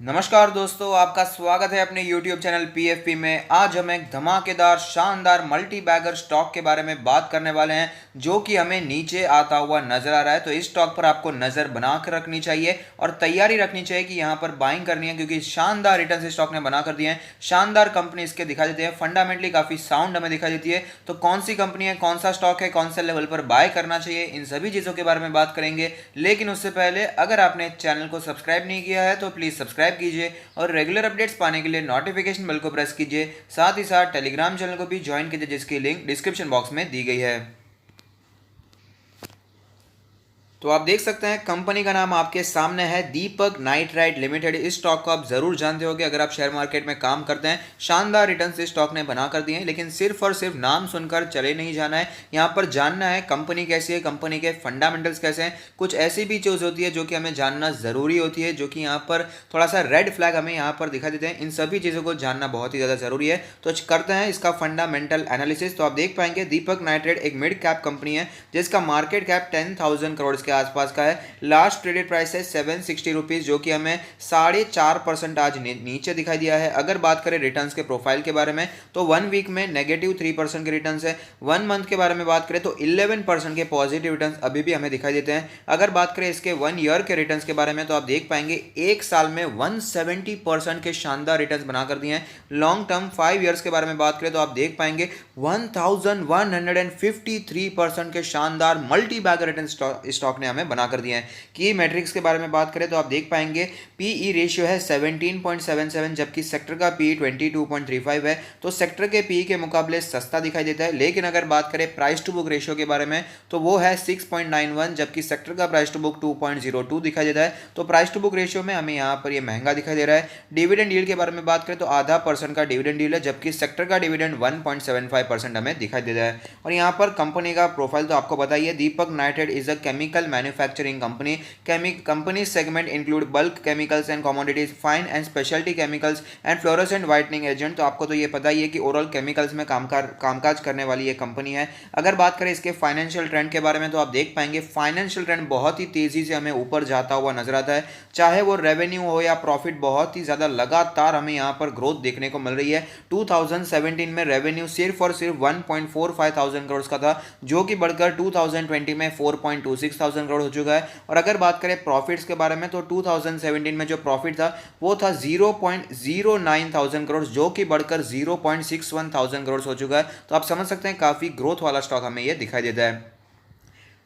नमस्कार दोस्तों, आपका स्वागत है अपने YouTube चैनल PFP में। आज हम एक धमाकेदार शानदार मल्टी बैगर स्टॉक के बारे में बात करने वाले हैं जो कि हमें नीचे आता हुआ नजर आ रहा है। तो इस स्टॉक पर आपको नज़र बना कर रखनी चाहिए और तैयारी रखनी चाहिए कि यहाँ पर बाइंग करनी है, क्योंकि शानदार रिटर्न इस स्टॉक ने बना कर दिए हैं। शानदार कंपनी इसके दिखाई देती है, फंडामेंटली काफ़ी साउंड हमें दिखाई देती है। तो कौन सी कंपनी है, कौन सा स्टॉक है, कौन से लेवल पर बाय करना चाहिए, इन सभी चीज़ों के बारे में बात करेंगे। लेकिन उससे पहले अगर आपने चैनल को सब्सक्राइब नहीं किया है तो प्लीज़ सब्सक्राइब कीजिए और रेगुलर अपडेट्स पाने के लिए नोटिफिकेशन बेल को प्रेस कीजिए। साथ ही साथ टेलीग्राम चैनल को भी ज्वाइन कीजिए, जिसकी लिंक डिस्क्रिप्शन बॉक्स में दी गई है। तो आप देख सकते हैं कंपनी का नाम आपके सामने है, दीपक नाइट्राइट लिमिटेड। इस स्टॉक को आप जरूर जानते होंगे अगर आप शेयर मार्केट में काम करते हैं। शानदार रिटर्न्स इस स्टॉक ने बना कर दिए हैं, लेकिन सिर्फ और सिर्फ नाम सुनकर चले नहीं जाना है। यहाँ पर जानना है कंपनी कैसी है, कंपनी के फंडामेंटल्स कैसे हैं। कुछ ऐसी भी चीज़ होती है जो कि हमें जानना ज़रूरी होती है, जो कि यहाँ पर थोड़ा सा रेड फ्लैग हमें यहाँ पर दिखाई देते हैं। इन सभी चीज़ों को जानना बहुत ही ज़्यादा ज़रूरी है। तो करते हैं इसका फंडामेंटल एनालिसिस। तो आप देख पाएंगे दीपक नाइट्राइट एक मिड कैप कंपनी है जिसका मार्केट कैप 10,000 करोड़ के आसपास का है। लास्ट ट्रेडेड प्राइस है 760 रुपीज़, जो कि हमें 4.5% आज नीचे दिखाई दिया है। अगर बात करें रिटर्न्स के प्रोफाइल के बारे में तो 1 वीक में -3% के रिटर्न्स है। 1 मंथ के बारे में बात करें तो 11% के पॉजिटिव रिटर्न्स अभी भी हमें दिखाई देते हैं। अगर बात करें इसके 1 ईयर के रिटर्न्स के बारे में तो आप देख पाएंगे एक साल में 170% के शानदार रिटर्न्स बना कर दिए हैं। लॉन्ग टर्म 5 ईयर्स के बारे में बात करें तो आप देख पाएंगे 1153% के शानदार मल्टी बैगर रिटर्न स्टॉक ने हमें बना कर दिया है। की मैट्रिक्स के बारे में बात करें तो आप देख पाएंगे पीई रेशियो है 17.77, जबकि सेक्टर का पीई 22.35 है। तो सेक्टर के पीई के मुकाबले सस्ता दिखाई देता है। लेकिन अगर बात करें प्राइस टू बुक रेशियो के बारे में तो वो है 6.91, जबकि सेक्टर का प्राइस टू बुक 2.02 दिखाई देता है। तो प्राइस टू बुक रेशियो में हमें यहाँ पर ये महंगा दिखाई दे रहा है। डिविडेंड यील्ड के बारे में बात करें तो 0.5% का डिविडेंड यील्ड है, जबकि सेक्टर का डिविडेंड 1.75% हमें दिखाई देता है। और यहाँ पर कंपनी का प्रोफाइल तो आपको बताइए, Deepak nitrite is a chemical manufacturing company. Company segment include bulk chemicals and commodities, fine and specialty chemicals and fluorescent whitening agent। तो आपको तो ये पता ही है कि ओरल केमिकल्स में कामकाज करने वाली ये कंपनी है। अगर बात करें इसके फाइनेंशियल ट्रेंड के बारे में तो आप देख पाएंगे फाइनेंशियल ट्रेंड बहुत ही तेजी से हमें ऊपर जाता हुआ नजर आता है। चाहे वो रेवेन्यू हो या प्रॉफिट, बहुत ही ज्यादा लगातार हमें यहाँ पर ग्रोथ देखने को मिल रही है। 2017 में रेवेन्यू सिर्फ और सिर्फ 1.45 थाउजेंड करोड़ का था, जो कि बढ़कर 2020 में 4.26 थाउजेंड करोड़ हो चुका है। और अगर बात करें प्रॉफिट्स के बारे में तो 2017 में जो प्रॉफिट था वो था 0.09 थाउजेंड करोड़, जो कि बढ़कर 0.61 थाउजेंड करोड़ हो चुका है। तो आप समझ सकते हैं काफी ग्रोथ वाला स्टॉक हमें ये दिखाई देता है।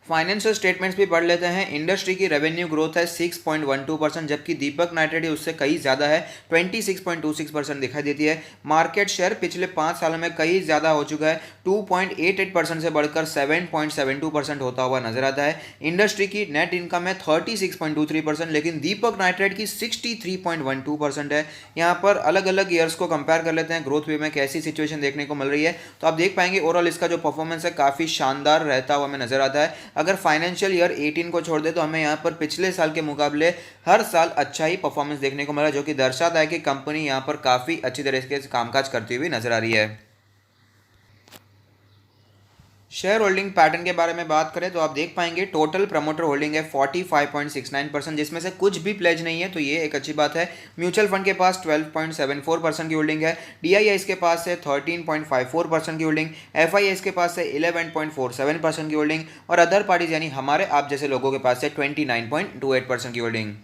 फाइनेंशियल स्टेटमेंट्स भी पढ़ लेते हैं। इंडस्ट्री की रेवेन्यू ग्रोथ है 6.12%, जबकि दीपक नाइट्राइट उससे कहीं ज़्यादा है, 26.26% दिखाई देती है। मार्केट शेयर पिछले 5 सालों में कहीं ज़्यादा हो चुका है, 2.88% से बढ़कर 7.72% होता हुआ नजर आता है। इंडस्ट्री की नेट इनकम है 36.23%, लेकिन दीपक नाइट्राइट की 63.12% है। यहाँ पर अलग अलग ईयर्स को कंपेयर कर लेते हैं, ग्रोथ वे में कैसी सिचुएशन देखने को मिल रही है। तो आप देख पाएंगे ओवरऑल इसका जो परफॉर्मेंस है काफ़ी शानदार रहता हुआ हमें नजर आता है। अगर फाइनेंशियल ईयर 18 को छोड़ दे तो हमें यहाँ पर पिछले साल के मुकाबले हर साल अच्छा ही परफॉर्मेंस देखने को मिला, जो कि दर्शाता है कि कंपनी यहाँ पर काफ़ी अच्छी तरीके से कामकाज करती हुई नजर आ रही है। शेयर होल्डिंग पैटर्न के बारे में बात करें तो आप देख पाएंगे टोटल प्रमोटर होल्डिंग है 45.69%, जिसमें से कुछ भी प्लेज नहीं है, तो ये एक अच्छी बात है। म्यूचुअल फंड के पास 12.74% की होल्डिंग है। डीआईआईस के पास है 13.54% की होल्डिंग। एफआईआईस के पास है 11.47% की होल्डिंग और अदर पार्टीज यानी हमारे आप जैसे लोगों के पास है 29.28% की होल्डिंग।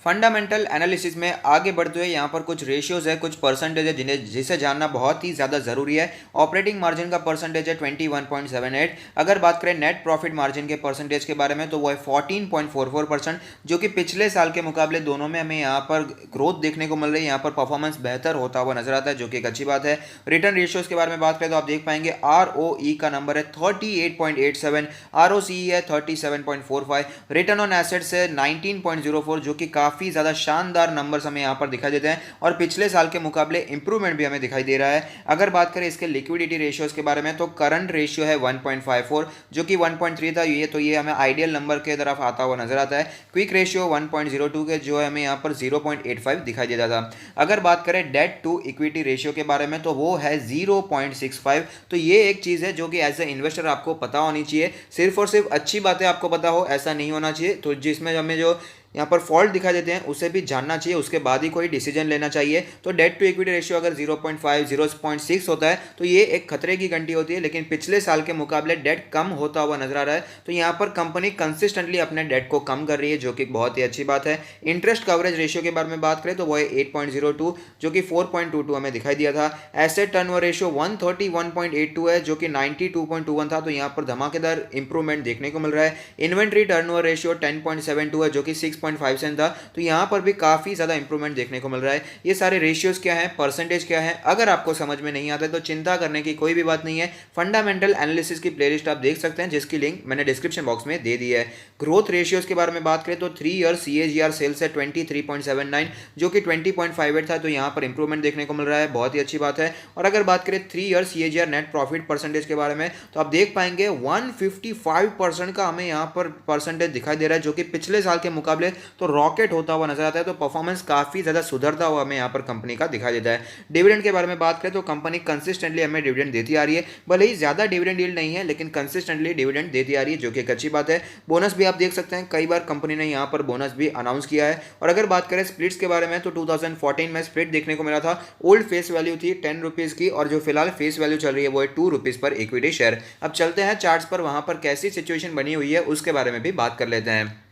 फंडामेंटल एनालिसिस में आगे बढ़ते हुए यहाँ पर कुछ रेशियोज है, कुछ परसेंटेज है जिसे जानना बहुत ही ज़्यादा ज़रूरी है। ऑपरेटिंग मार्जिन का परसेंटेज है 21.78। अगर बात करें नेट प्रॉफिट मार्जिन के परसेंटेज के बारे में तो वो है 14.44%, जो कि पिछले साल के मुकाबले दोनों में हमें यहाँ पर ग्रोथ देखने को मिल रही है। यहाँ पर परफॉर्मेंस बेहतर होता हुआ नजर आता है, जो कि एक अच्छी बात है। रिटर्न रेशियोज के बारे में बात करें तो आप देख पाएंगे ROE का नंबर है 38.87, ROCE है 37.45, रिटर्न ऑन एसेट्स है 19.04, जो कि काफ़ी ज़्यादा शानदार नंबर्स हमें यहाँ पर दिखाई देते हैं और पिछले साल के मुकाबले इंप्रूवमेंट भी हमें दिखाई दे रहा है। अगर बात करें इसके लिक्विडिटी रेशियोज के बारे में तो करंट रेशियो है 1.54, जो कि 1.3 था, ये हमें आइडियल नंबर के तरफ आता हुआ नजर आता है। क्विक रेशियो 1.02 के जो है हमें यहाँ पर 0.85 दिखाई देता था। अगर बात करें डेट टू इक्विटी रेशियो के बारे में तो वो है 0.65। तो ये एक चीज़ है जो कि एज ए इन्वेस्टर आपको पता होनी चाहिए। सिर्फ और सिर्फ अच्छी बातें आपको पता हो ऐसा नहीं होना चाहिए। तो जिसमें हमें जो यहाँ पर फॉल्ट दिखा देते हैं, उसे भी जानना चाहिए, उसके बाद ही कोई डिसीजन लेना चाहिए। तो डेट टू इक्विटी रेशियो अगर 0.5 0.6 होता है तो ये एक खतरे की घंटी होती है, लेकिन पिछले साल के मुकाबले डेट कम होता हुआ नजर आ रहा है। तो यहाँ पर कंपनी कंसिस्टेंटली अपने डेट को कम कर रही है, जो कि बहुत ही अच्छी बात है। इंटरेस्ट कवरेज रेशियो के बारे में बात करें तो वो है 8.02, जो कि 4.22 हमें दिखाई दिया था। एसेट टर्नओवर रेशियो 131.82 है, जो कि 92.21 था, तो यहाँ पर धमाकेदार इंप्रूवमेंट देखने को मिल रहा है। इन्वेंट्री टर्नओवर रेशियो 10.72 है, जो कि 6.57 था, तो यहाँ पर भी काफी ज्यादा इंप्रूवमेंट देखने को मिल रहा है। ये सारे रेशियोज क्या है, परसेंटेज क्या है, अगर आपको समझ में नहीं आता है तो चिंता करने की कोई भी बात नहीं है। फंडामेंटल एनालिसिस की प्लेलिस्ट आप देख सकते हैं, जिसकी लिंक मैंने डिस्क्रिप्शन बॉक्स में दे दी है। ग्रोथ रेशियोज के बारे में बात करें तो 3 ईयर CAGR सेल्स है 23.79, जो कि 20.58 था, तो यहाँ पर इंप्रूवमेंट देखने को मिल रहा है, बहुत ही अच्छी बात है। और अगर बात करें 3 year CAGR net profit percentage के बारे में तो आप देख पाएंगे 155% का हमें यहाँ पर परसेंटेज दिखाई दे रहा है, जो कि पिछले साल के मुकाबले तो रॉकेट होता हुआ नजर आता है। तो परफॉर्मेंस काफी ज्यादा सुधरता हुआ हमें यहाँ पर कंपनी का दिखाई देता है। डिविडेंड के बारे में बात करें तो कंपनी कंसिस्टेंटली हमें डिविडेंड देती आ रही है, भले ही ज्यादा डिविडेंड यील्ड नहीं है, लेकिन कंसिस्टेंटली डिविडेंड देती आ रही है, जो कि एक अच्छी बात है। बोनस भी आप देख सकते हैं, कई बार कंपनी ने यहाँ पर बोनस भी अनाउंस किया है। और अगर बात करें स्प्लिट्स के बारे में तो 2014 में स्प्लिट देखने को मिला था। ओल्ड फेस वैल्यू थी 10 रुपीज की, और जो फिलहाल फेस वैल्यू चल रही है वो है 2 रुपीज पर इक्विटी शेयर। अब चलते हैं चार्ट्स पर, वहां पर कैसी सिचुएशन बनी हुई है उसके बारे में भी बात कर लेते हैं।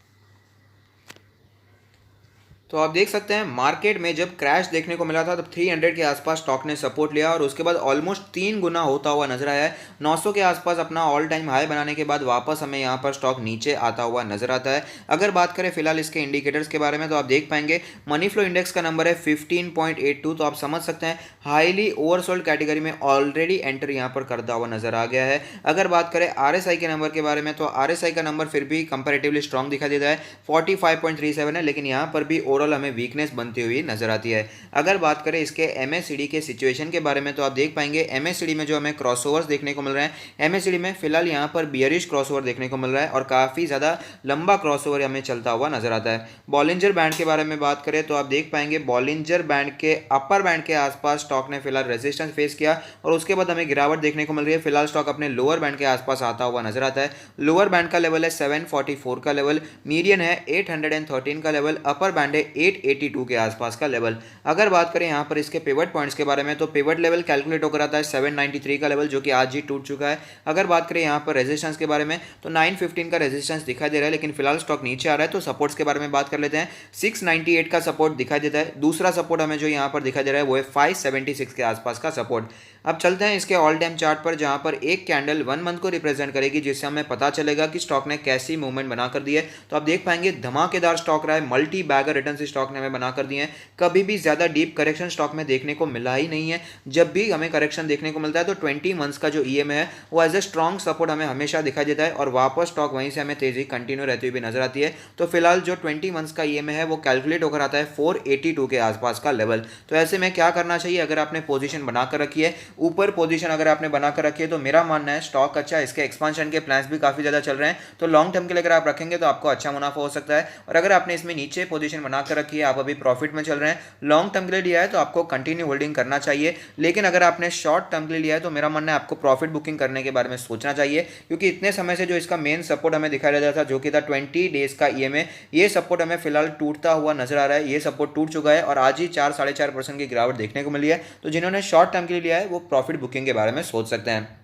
तो आप देख सकते हैं मार्केट में जब क्रैश देखने को मिला था तब 300 के आसपास स्टॉक ने सपोर्ट लिया, और उसके बाद ऑलमोस्ट 3 गुना होता हुआ नजर आया है। 900 के आसपास अपना ऑल टाइम हाई बनाने के बाद वापस हमें यहाँ पर स्टॉक नीचे आता हुआ नजर आता है। अगर बात करें फिलहाल इसके इंडिकेटर्स के बारे में तो आप देख पाएंगे मनी फ्लो इंडेक्स का नंबर है 15.82, तो आप समझ सकते हैं हाईली ओवरसोल्ड कैटेगरी में ऑलरेडी एंटर यहाँ पर करता हुआ नजर आ गया है। अगर बात करें RSI के नंबर के बारे में तो RSI का नंबर फिर भी कंपेरेटिवली स्ट्रॉन्ग दिखाई देता है, 45.37 है, लेकिन यहाँ पर भी ओवरऑल हमें वीकनेस बनती हुई नजर आती है। अगर बात करें इसके MACD के सिचुएशन के बारे में तो आप देख पाएंगे MACD में जो हमें क्रॉसओवर्स देखने को मिल रहे हैं, MACD में फिलहाल यहाँ पर बियरिश क्रॉसओवर देखने को मिल रहा है, और काफी ज्यादा लंबा क्रॉसओवर हमें चलता हुआ नजर आता है। बॉलिंजर बैंड के बारे में बात करें तो आप देख पाएंगे बॉलिंजर बैंड के अपर बैंड के आसपास स्टॉक ने फिलहाल रेजिस्टेंस फेस किया, और उसके बाद हमें गिरावट देखने को मिल रही है। फिलहाल स्टॉक अपने लोअर बैंड के आसपास आता हुआ नजर आता है। लोअर बैंड का लेवल है 744 का लेवल, मीडियन है 813 का लेवल, अपर बैंड है 882 के आसपास का लेवल। अगर बात करें यहाँ पर इसके पिवट पॉइंट्स के बारे में तो पिवट लेवल कैलकुलेट होकर आता है 793 का लेवल, जो कि आज ही टूट चुका है। अगर बात करें यहाँ पर रेजिस्टेंस के बारे में तो 915 का रेजिस्टेंस दिखाई दे रहा है, लेकिन फिलहाल स्टॉक नीचे आ रहा है। तो सपोर्ट्स के बारे में बात कर लेते हैं। 698 का सपोर्ट दिखाई देता है। दूसरा सपोर्ट हमें जो यहाँ पर दिखाई दे रहा है वो है 576 के आसपास का सपोर्ट। अब चलते हैं इसके ऑल टाइम चार्ट पर, जहां पर एक कैंडल 1 मंथ को रिप्रेजेंट करेगी, जिससे हमें पता चलेगा कि स्टॉक ने कैसी मूवमेंट बनाकर दी है। तो आप देख पाएंगे धमाकेदार स्टॉक रहा है, मल्टी बैगर रिटर्न से स्टॉक ने हमें बनाकर दिए हैं। कभी भी ज्यादा डीप करेक्शन स्टॉक में देखने को मिला ही नहीं है। जब भी हमें करेक्शन देखने को मिलता है तो 20 मंथ्स का जो EMA है वो एज ए स्ट्रॉन्ग सपोर्ट हमें हमेशा दिखाई देता है, और वापस स्टॉक वहीं से हमें तेजी कंटिन्यू रहती हुई भी नजर आती है। तो फिलहाल जो 20 मंथ्स का EMA है वो कैलकुलेट होकर आता है 482 के आसपास का लेवल। तो ऐसे में क्या करना चाहिए, अगर आपने पोजीशन बनाकर रखी है, ऊपर पोजीशन अगर आपने बनाकर रखी है, तो मेरा मानना है स्टॉक अच्छा है, इसके एक्सपांशन के प्लान्स भी काफी ज्यादा चल रहे हैं, तो लॉन्ग टर्म के लिए अगर आप रखेंगे तो आपको अच्छा मुनाफा हो सकता है। और अगर आपने इसमें नीचे पोजीशन बनाकर रखी है, आप अभी प्रॉफिट में चल रहे हैं, लॉन्ग टर्म के लिए लिया है तो आपको कंटिन्यू होल्डिंग करना चाहिए। लेकिन अगर आपने शॉर्ट टर्म के लिए लिया है तो मेरा मानना है आपको प्रॉफिट बुकिंग करने के बारे में सोचना चाहिए, क्योंकि इतने समय से जो इसका मेन सपोर्ट हमें दिखाई दे रहा था, जो कि था 20 डेज का EMA, ये सपोर्ट हमें फिलहाल टूटता हुआ नजर आ रहा है। ये सपोर्ट टूट चुका है और आज ही 4-4.5% की गिरावट देखने को मिली है। तो जिन्होंने शॉर्ट टर्म के लिए लिया है वो प्रॉफिट बुकिंग के बारे में सोच सकते हैं।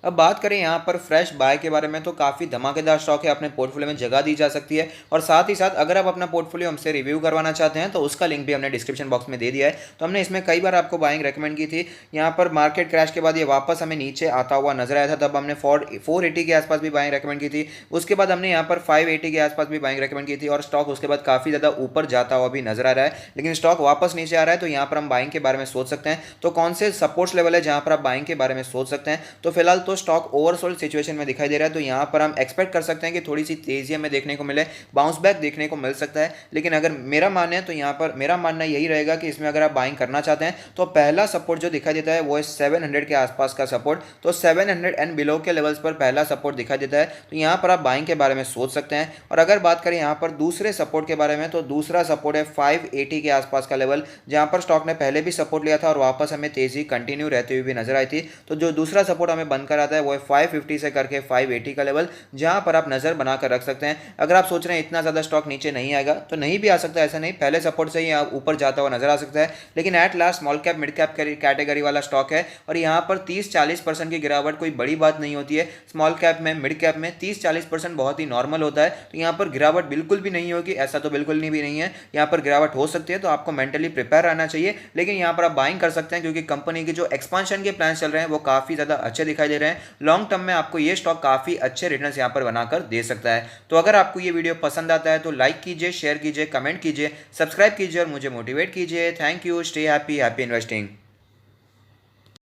अब बात करें यहाँ पर फ्रेश बाय के बारे में तो काफ़ी धमाकेदार स्टॉक है, अपने पोर्टफोलियो में जगह दी जा सकती है। और साथ ही साथ अगर आप अपना पोर्टफोलियो हमसे रिव्यू करवाना चाहते हैं तो उसका लिंक भी हमने डिस्क्रिप्शन बॉक्स में दे दिया है। तो हमने इसमें कई बार आपको बाइंग रेकमेंड की थी। यहाँ पर मार्केट क्रैश के बाद ये वापस हमें नीचे आता हुआ नजर आया था, तब हमने 480 के आसपास भी बाइंग रेकमेंड की थी। उसके बाद हमने यहाँ पर 580 के आसपास भी बाइंग रेकमेंड की थी, और स्टॉक उसके बाद काफ़ी ज़्यादा ऊपर जाता हुआ भी नजर आ रहा है, लेकिन स्टॉक वापस नीचे आ रहा है। तो यहाँ पर हम बाइंग के बारे में सोच सकते हैं। तो कौन से सपोर्ट्स लेवल है जहाँ पर आप बाइंग के बारे में सोच सकते हैं? तो फिलहाल तो स्टॉक ओवरसोल्ड सिचुएशन में दिखाई दे रहा है, तो यहां पर हम एक्सपेक्ट कर सकते हैं कि थोड़ी सी तेजी हमें देखने को मिले, बाउंस बैक देखने को मिल सकता है। लेकिन अगर मेरा मानना है तो यहां पर मेरा मानना यही रहेगा कि इसमें अगर आप बाइंग करना चाहते हैं तो पहला सपोर्ट जो दिखाई देता है वो है 700 के आसपास का सपोर्ट। तो 700 एंड बिलो के लेवल्स पर पहला सपोर्ट दिखाई देता है, तो यहां पर आप बाइंग के बारे में सोच सकते हैं। और अगर बात करें यहां पर दूसरे सपोर्ट के बारे में तो दूसरा सपोर्ट है 580 के आसपास का लेवल, जहां पर स्टॉक ने पहले भी सपोर्ट लिया था और वापस हमें तेजी कंटिन्यू रहती हुई भी नजर आई थी। तो जो दूसरा सपोर्ट हमें बनकर नज़र आता है वो है 550 से करके 580 का लेवल, जहां पर आप नज़र बनाकर रख सकते हैं। अगर आप सोच रहे हैं इतना ज़्यादा स्टॉक नीचे नहीं आएगा तो नहीं भी आ सकता, ऐसा नहीं, पहले सपोर्ट से ही आप ऊपर जाता हुआ नजर आ सकता है, लेकिन at last small cap mid cap category वाला स्टॉक है और यहाँ पर 30-40% की गिरावट कोई बड़ी बात नहीं होती है। स्मॉल कैप में, मिड कैप में 30-40% बहुत ही नॉर्मल होता है, तो यहाँ पर गिरावट बिल्कुल भी नहीं होगी, ऐसा तो बिल्कुल नहीं भी नहीं है। यहाँ पर गिरावट हो सकती है, तो आपको मेंटली प्रिपेयर रहना चाहिए, लेकिन यहाँ पर आप बाइंग कर सकते हैं क्योंकि कंपनी की जो एक्सपांशन के प्लान चल रहे हैं वो काफ़ी ज़्यादा अच्छे दिखाई दे रहे हैं। लॉन्ग टर्म में आपको ये स्टॉक काफ़ी अच्छे रिटर्न्स यहाँ पर बनाकर दे सकता है। तो अगर आपको ये वीडियो पसंद आता है तो लाइक कीजिए, शेयर कीजिए, कमेंट कीजिए, सब्सक्राइब कीजिए और मुझे मोटिवेट कीजिए। Thank you, stay happy, happy investing.